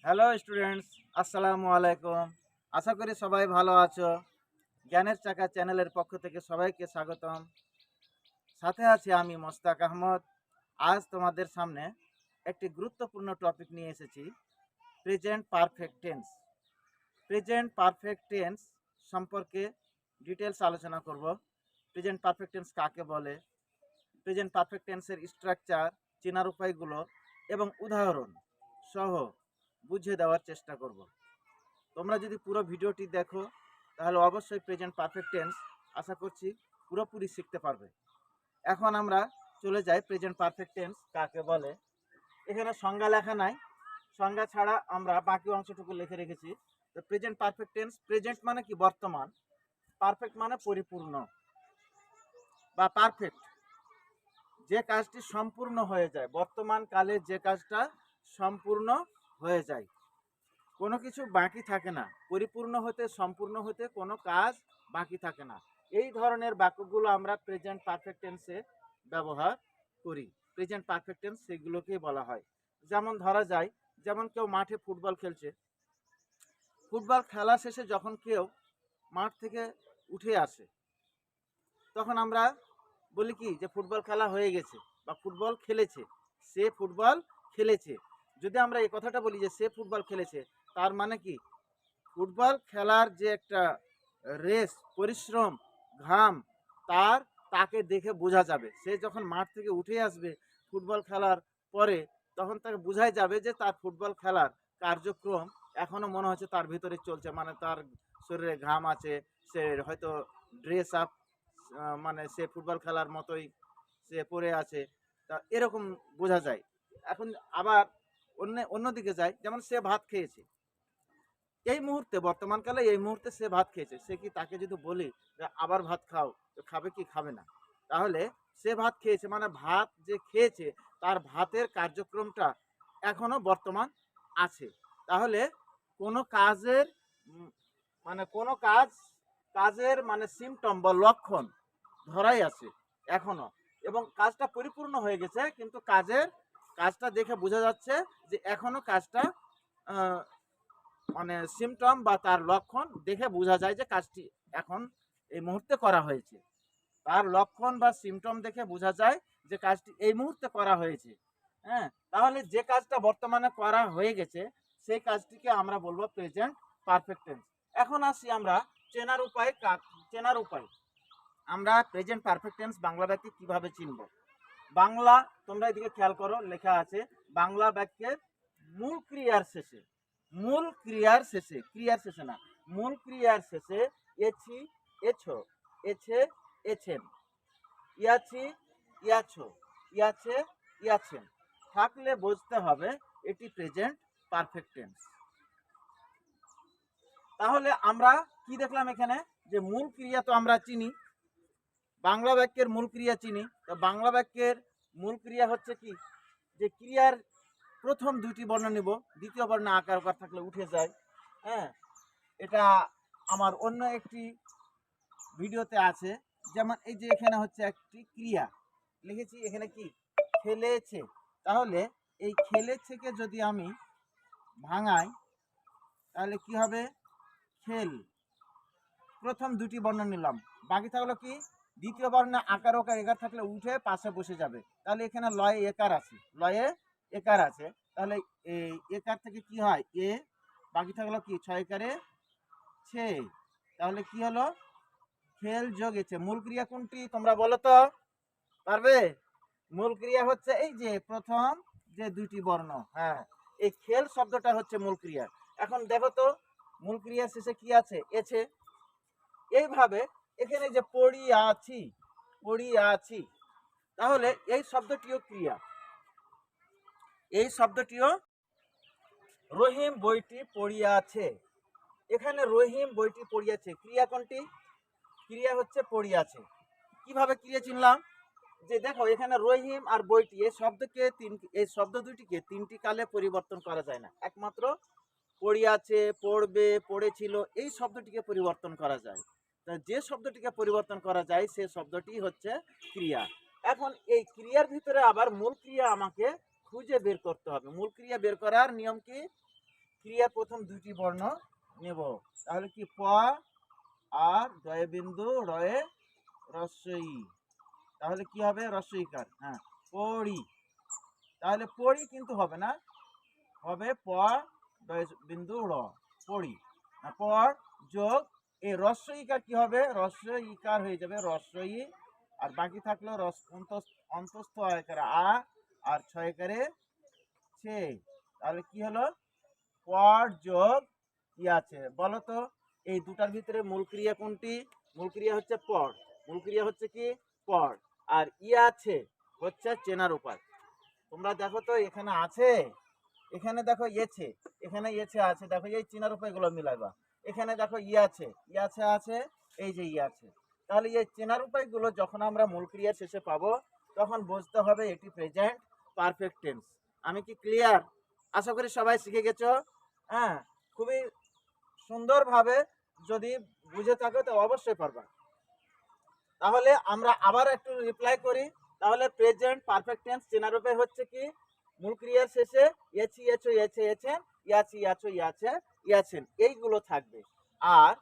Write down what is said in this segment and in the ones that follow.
Hello students, আসসালামু আলাইকুম। আশা করি সবাই ভালো আছো। জ্ঞানের চাকা চ্যানেলের পক্ষ থেকে সবাইকে স্বাগতম। সাথে আছি আমি মোস্তাক আহমদ। আজ তোমাদের সামনে একটি গুরুত্বপূর্ণ টপিক নিয়ে এসেছি, present perfect tense. Present perfect tense সম্পর্কে ডিটেলস আলোচনা করব। প্রেজেন্ট পারফেক্ট টেন্স কাকে বলে, প্রেজেন্ট পারফেক্ট টেন্সের স্ট্রাকচার, চেনার উপায়গুলো এবং উদাহরণ সহ বুঝিয়ে দেওয়ার চেষ্টা করব। তোমরা যদি পুরো ভিডিওটি দেখো তাহলে অবশ্যই প্রেজেন্ট পারফেক্ট টেন্স আশা করছি পুরোপুরি শিখতে পারবে। এখন আমরা চলে যাই প্রেজেন্ট পারফেক্ট টেন্স কাকে বলে। এখানে সংজ্ঞা লেখা নাই, সংজ্ঞা ছাড়া আমরা বাকি অংশটুকু লিখে রেখেছি। তো প্রেজেন্ট পারফেক্ট টেন্স, প্রেজেন্ট মানে কি বর্তমান, পারফেক্ট মানে পরিপূর্ণ বা পারফেক্ট, যে কাজটি সম্পূর্ণ হয়ে যায়, বর্তমান কালে যে কাজটা সম্পূর্ণ হয়ে যায়, কোনো কিছু বাকি থাকে না, পরিপূর্ণ হতে সম্পূর্ণ হতে কোনো কাজ বাকি থাকে না। এই ধরনের বাক্যগুলো আমরা প্রেজেন্ট পারফেক্ট টেন্সে ব্যবহার করি। প্রেজেন্ট পারফেক্ট টেন্স সেগুলোকেই বলা হয়। যেমন ধরা যায়, যেমন কেউ মাঠে ফুটবল খেলছে, ফুটবল খেলা শেষে যখন কেউ মাঠ থেকে উঠে আসে তখন আমরা বলি কি যে ফুটবল খেলা হয়ে গেছে বা ফুটবল খেলেছে, সে ফুটবল খেলেছে। যদি আমরা এই কথাটা বলি যে সে ফুটবল খেলেছে, তার মানে কি ফুটবল খেলার যে একটা রেস, পরিশ্রম, ঘাম, তাকে দেখে বোঝা যাবে। সে যখন মাঠ থেকে উঠে আসবে ফুটবল খেলার পরে, তখন তাকে বোঝাই যাবে যে তার ফুটবল খেলার কার্যক্রম এখনো মনে হচ্ছে তার ভিতরে চলছে, মানে তার শরীরে ঘাম আছে, সে হয়তো ড্রেস আপ, মানে সে ফুটবল খেলার মতোই সে পড়ে আছে, তা এরকম বোঝা যায়। এখন আবার অন্যদিকে যায়, যেমন সে ভাত খেয়েছে, এই মুহূর্তে, বর্তমানকালে এই মুহূর্তে সে ভাত খেয়েছে, সে কি তাকে যদি বলি যে আবার ভাত খাও, তো খাবে কি? খাবে না। তাহলে সে ভাত খেয়েছে মানে ভাত যে খেয়েছে তার ভাতের কার্যক্রমটা এখনো বর্তমান আছে। তাহলে কোনো কাজের মানে কোনো কাজের মানে সিমটম বা লক্ষণ ধরাই আছে এখনো, এবং কাজটা পরিপূর্ণ হয়ে গেছে, কিন্তু কাজটা দেখে বোঝা যাচ্ছে যে এখনো কাজটা মানে সিমটম বা তার লক্ষণ দেখে বোঝা যায় যে কাজটি এখন এই মুহূর্তে করা হয়েছে। তার লক্ষণ বা সিমটম দেখে বোঝা যায় যে কাজটি এই মুহূর্তে করা হয়েছে। হ্যাঁ, তাহলে যে কাজটা বর্তমানে করা হয়ে গেছে সেই কাজটিকে আমরা বলবো প্রেজেন্ট পারফেক্ট টেন্স। এখন আসি আমরা চেনার উপায়। চেনার উপায়, আমরা প্রেজেন্ট পারফেক্ট টেন্স বাংলা বাক্যে কিভাবে চিনব। বাংলা, তোমরা এদিকে খেয়াল করো, লেখা আছে বাংলা বাক্যের মূল ক্রিয়ার শেষে, মূল ক্রিয়ার শেষে, ক্রিয়ার শেষে না, মূল ক্রিয়ার শেষে এছি, এছো, এছে, এছেন, ইয়াছি, ইয়াছো, ইয়াছে, ইয়াছেন থাকলে বুঝতে হবে এটি প্রেজেন্ট পারফেক্ট টেন্স। তাহলে আমরা কি দেখলাম এখানে, যে মূল ক্রিয়া তো আমরা চিনি, বাংলা বাক্যের মূল ক্রিয়া চিনি। তো বাংলা বাক্যের মূল ক্রিয়া হচ্ছে কি, যে ক্রিয়ার প্রথম দুইটি বর্ণ নিব, দ্বিতীয় বর্ণ আকার ওকার থাকলে উঠে যায়। হ্যাঁ, এটা আমার অন্য একটি ভিডিওতে আছে। যেমন এই যে এখানে হচ্ছে একটি ক্রিয়া লিখেছি, এখানে কি খেলেছে, তাহলে এই খেলেছেকে যদি আমি ভাঙাই তাহলে কি হবে, খেল, প্রথম দুটি বর্ণ নিলাম, বাকি থাকলো কি দ্বিতীয় বর্ণে আকার ওকার একার থাকলে উঠে পাশে বসে যাবে। তাহলে এখানে লয়ে একার আছে, লয়ে একার আছে, তাহলে এই একার থেকে কি হয় এ, বাকি থাকলো কি ছয় একারে ছে, তাহলে কি হলো খেল যোগেছে। মূল ক্রিয়া কোনটি তোমরা বলো তো, পারবে? মূল ক্রিয়া হচ্ছে এই যে প্রথম যে দুইটি বর্ণ, হ্যাঁ, এই খেল শব্দটা হচ্ছে মূল ক্রিয়া। এখন দেখো তো মূল ক্রিয়া শেষে কি আছে, এছে। এইভাবে এখানে যে পড়িয়াছি, পড়িয়াছি, তাহলে এই শব্দটিও ক্রিয়া, এই শব্দটিও, রহিম বইটি পড়িয়াছে, এখানে রহিম বইটি পড়িয়াছে, ক্রিয়া কোনটি? ক্রিয়া হচ্ছে পড়িয়াছে। কিভাবে ক্রিয়া চিনলাম, যে দেখো এখানে রহিম আর বইটি, এই শব্দ দুটিকে তিনটি কালে পরিবর্তন করা যায় না, একমাত্র পড়িয়াছে, পড়বে, পড়েছিল এই শব্দটিকে পরিবর্তন করা যায়। যে শব্দটিকে পরিবর্তন করা যায় সে শব্দটি হচ্ছে ক্রিয়া। এখন এই ক্রিয়ার ভিতরে আবার মূল ক্রিয়া আমাকে খুঁজে বের করতে হবে। মূল ক্রিয়া বের করার নিয়ম কি, ক্রিয়ার প্রথম দুটি বর্ণ নেব। তাহলে কি প আর দয়ে বিন্দু রয়ে রস্বই। তাহলে কি হবে? রস্বইকার। হ্যাঁ, পড়ি। তাহলে পড়ি কিন্তু হবে না, হবে প দয়ে বিন্দু র, পড়ি। পড় যোগ এই রস্বইকার কি হবে? রস্বইকার হয়ে যাবে রস্বই, আর বাকি থাকলো অন্তস্থ আয়কারে আ আর ছয়কারে ছে। তাহলে কি হলো? পড় যোগ কি আছে বলো তো? এই দুটার ভিতরে মূল ক্রিয়া কোনটি? মূল ক্রিয়া হচ্ছে পড়। মূল ক্রিয়া হচ্ছে কি? পড়। আর আছে হচ্ছে চেনার উপায়। তোমরা দেখো তো এখানে আছে, এখানে দেখো এছে, এখানে এছে আছে, দেখো এই চেনার উপায়গুলো মিলাইবা। এখানে দেখো আছে, আছে, এই যে আছে। তাহলে এই চেনার উপায়গুলো যখন আমরা মূল ক্রিয়ার শেষে পাবো, তখন বুঝতে হবে এটি প্রেজেন্ট পারফেক্ট টেন্স। আমি কি ক্লিয়ার? আশা করি সবাই শিখে গেছো। হ্যাঁ, খুবই সুন্দরভাবে যদি বুঝে থাকো তো অবশ্যই পারবা। তাহলে আমরা আবার একটু রিপ্লাই করি। তাহলে প্রেজেন্ট পারফেক্ট টেন্স চেনার উপায় হচ্ছে কি? মূল ক্রিয়ার শেষে এছি, এছো, এছে, এছেন, ইয়াছি, ইয়াছো, ইয়াছে, ইয়াছেন এইগুলো থাকবে। আর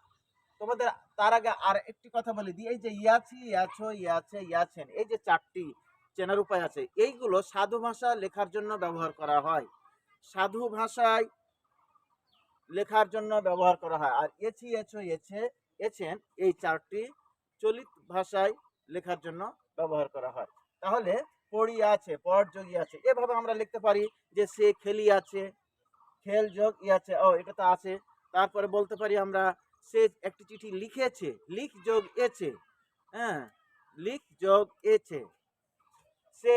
তোমাদের তার আগে আর একটি কথা বলে দিই, এই যে ইয়াছি, ইয়াছো, ইয়াছে, ইয়াছেন, এই যে চারটি চেনার উপায় আছে, এইগুলো সাধু ভাষা লেখার জন্য ব্যবহার করা হয়। সাধু ভাষায় লেখার জন্য ব্যবহার করা হয়। আর এছি, এছো, এছে, এছেন এই চারটি চলিত ভাষায় লেখার জন্য ব্যবহার করা হয়। তাহলে পড়ি আছে, পড় যোগী আছে, এভাবে আমরা লিখতে পারি যে সে খেলি আছে, খেল যোগ আছে, ও এটা তো আছে। তারপরে বলতে পারি আমরা সে একটি চিঠি লিখেছে, লিখ যোগ এছে। হ্যাঁ, লিখ যোগ এছে। সে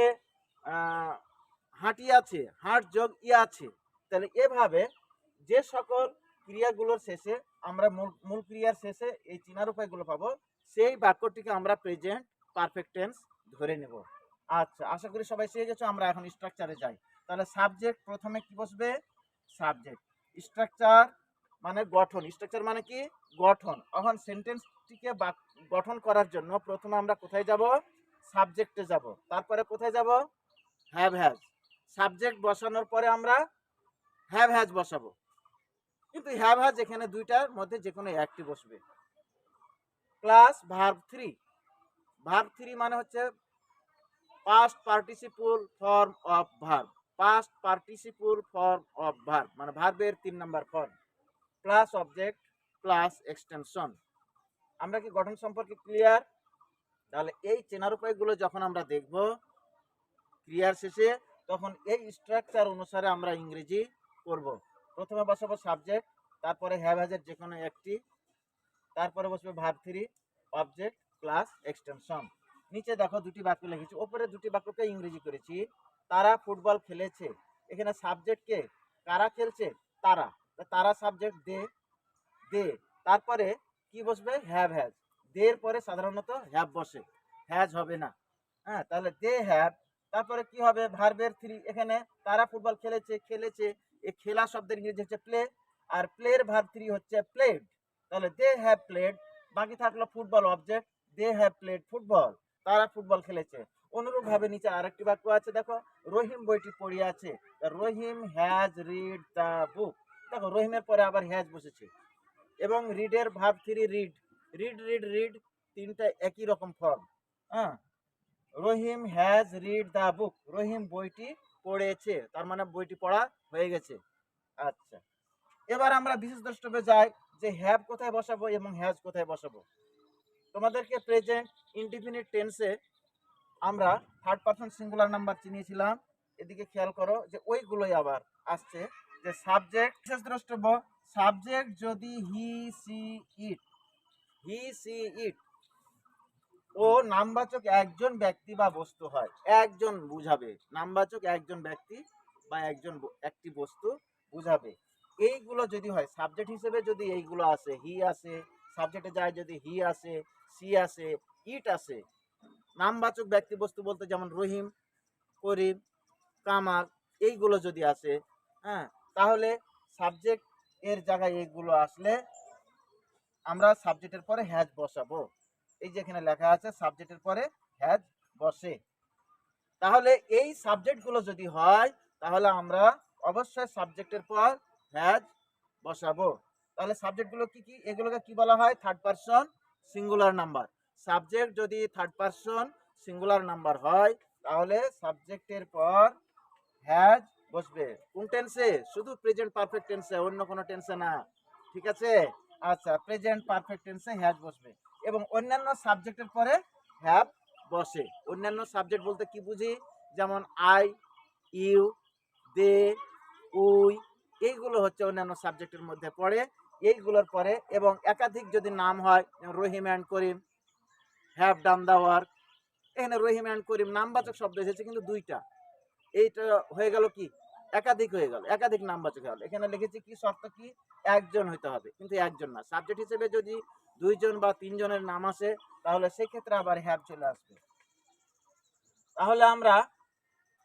হাঁটি আছে, হাঁট যোগ আছে। তাহলে এভাবে যে সকল ক্রিয়াগুলোর শেষে আমরা মূল ক্রিয়ার শেষে এই চিনার উপায়গুলো পাবো, সেই বাক্যটিকে আমরা প্রেজেন্ট পারফেক্ট টেন্স ধরে নেব। আচ্ছা, আশা করি সবাই শিখে গেছো। আমরা এখন স্ট্রাকচারে যাই। তাহলে সাবজেক্ট প্রথমে কি বসবে? সাবজেক্ট। স্ট্রাকচার মানে গঠন। স্ট্রাকচার মানে কি? গঠন। এখন সেন্টেন্সটিকে গঠন করার জন্য প্রথমে আমরা কোথায় যাব? সাবজেক্টে যাব। তারপরে কোথায় যাব? Have has. সাবজেক্ট বসানোর পরে আমরা হ্যাভ হ্যাজ বসাবো। কিন্তু হ্যাভ হ্যাজ এখানে দুইটার মধ্যে যে কোনো একটি বসবে। Plus verb 3। ভার্ব 3 মানে হচ্ছে past participle form of verb. Past participle form of verb মানে ভার্বের 3 number form. Plus object plus extension. আমরা কি গঠন সম্পর্কে ক্লিয়ার? তাহলে এই চেনার উপায়গুলো যখন আমরা দেখব ক্রিয়ার শেষে, তখন এই স্ট্রাকচার অনুসারে আমরা ইংরেজি করব। প্রথমে বসাবো সাবজেক্ট, তারপরে হ্যাভ হ্যাজের যে কোনো একটি, তারপরে বসবে ভার্ব 3 অবজেক্ট প্লাস এক্সটেনশন। নিচে দেখো দুটি বাক্য লিখেছি, ওপরে দুটি বাক্যকে ইংরেজি করেছি। তারা ফুটবল খেলেছে। এখানে সাবজেক্টকে কারা খেলছে? তারা। তারা সাবজেক্ট, দে, দে। তারপরে কি বসবে? Have has. দের পরে সাধারণত হ্যাভ বসে, হ্যাজ হবে না। হ্যাঁ, তাহলে দে হ্যাভ। তারপরে কি হবে? ভার্বের 3। এখানে তারা ফুটবল খেলেছে, খেলেছে, এই খেলা শব্দের ইংরেজি হচ্ছে প্লে, আর প্লের ভার্ব 3 হচ্ছে প্লেড। তাহলে দে হ্যাভ প্লেড। বাকি থাকলো football object, they have played football. তারা ফুটবল খেলেছে। অনুরূপ ভাবে নিচে আরেকটি বাক্য আছে, দেখো রহিম বইটি পড়িয়াছে। Rahim has read the book. দেখো রহিমের পরে আবার হ্যাজ বসেছে, এবং রিডের verb 3 read. Read, read, read তিনটা একই রকম ফর্ম। হ্যাঁ, Rahim has read the book. Rahim বইটি পড়েছে, তার মানে বইটি পড়া হয়ে গেছে। আচ্ছা, এবার আমরা বিশেষ দ্রষ্টব্যে যাই যে হ্যাভ কোথায় বসাবো এবং হ্যাজ কোথায় বসাবো। তোমাদেরকে প্রেজেন্ট ইনডিফিনিট টেন্সে আমরা থার্ড পারসন সিঙ্গুলার নাম্বার চিনিয়েছিলাম। এদিকে খেয়াল করো যে ওইগুলোই আবার আসছে, যে সাবজেক্ট বিশেষ দ্রষ্টব্য। সাবজেক্ট যদি he she it, he she ইট ও নামবাচক একজন ব্যক্তি বা বস্তু হয়, একজন বুঝাবে। নামবাচক একজন ব্যক্তি বা একটি বস্তু বুঝাবে। এইগুলো যদি হয় সাবজেক্ট হিসেবে, যদি এইগুলো আসে, হি আসে, সাবজেক্টে যায় যদি হি আসে, সি আসে, ইট আসে। নামবাচক ব্যক্তি বস্তু বলতে যেমন রহিম, করিম, কামাল, এইগুলো যদি আসে, হ্যাঁ, তাহলে সাবজেক্ট এর জায়গায় এইগুলো আসলে আমরা সাবজেক্টের পরে হ্যাজ বসাবো। এই যে এখানে লেখা আছে সাবজেক্টের পরে হ্যাজ বসে। তাহলে এই সাবজেক্টগুলো যদি হয়, তাহলে আমরা অবশ্যই সাবজেক্টের পর হ্যাজ বসাবো। তাহলে সাবজেক্টগুলো কি কি? এগুলোকে কি বলা হয়? Third person singular number. Subject যদি থার্ড পারসন সিঙ্গুলার নাম্বার হয় তাহলে সাবজেক্টের পর হ্যাজ বসবে। কোন টেন্সে? শুধু প্রেজেন্ট পারফেক্ট টেন্সে, অন্য কোনো টেন্সে না। ঠিক আছে? আচ্ছা, প্রেজেন্ট পারফেক্ট টেন্সে হ্যাজ বসবে এবং অন্যান্য সাবজেক্টের পরে হ্যাভ বসে। অন্যান্য সাবজেক্ট বলতে কি বুঝি? যেমন আই, ইউ, দে, উই, এইগুলো হচ্ছে অন্যান্য সাবজেক্টের মধ্যে পড়ে। এইগুলোর পরে এবং একাধিক যদি নাম হয়, যেমন Rahim and Karim, have done the work. এখানে রহিম অ্যান্ড করিম নামবাচক শব্দ এসেছে কিন্তু দুইটা। এইটা হয়ে গেল কি? একাধিক হয়ে গেল, একাধিক নামবাচক হয়ে গেল। এখানে লিখেছি কি শর্ত কি? একজন হইতে হবে, কিন্তু একজন না। সাবজেক্ট হিসেবে যদি দুইজন বা তিনজনের নাম আসে তাহলে সেক্ষেত্রে আবার হ্যাভ চলে আসবে। তাহলে আমরা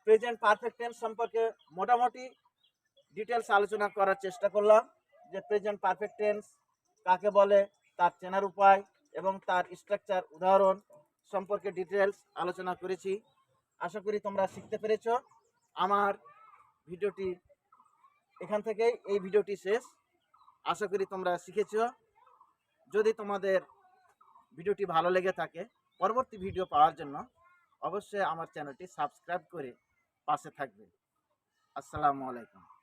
প্রেজেন্ট পারফেক্ট টেন্স সম্পর্কে মোটামুটি ডিটেলস আলোচনা করার চেষ্টা করলাম, যে প্রেজেন্ট পারফেক্ট টেন্স কাকে বলে, তার চেনার উপায় এবং তার স্ট্রাকচার উদাহরণ সম্পর্কে ডিটেলস আলোচনা করেছি। আশা করি তোমরা শিখতে পেরেছো। আমার ভিডিওটি এখান থেকেই, এই ভিডিওটি শেষ। আশা করি তোমরা শিখেছো। যদি তোমাদের ভিডিওটি ভালো লেগে থাকে, পরবর্তী ভিডিও পাওয়ার জন্য অবশ্যই আমার চ্যানেলটি সাবস্ক্রাইব করে পাশে থাকবে। আসসালামু আলাইকুম।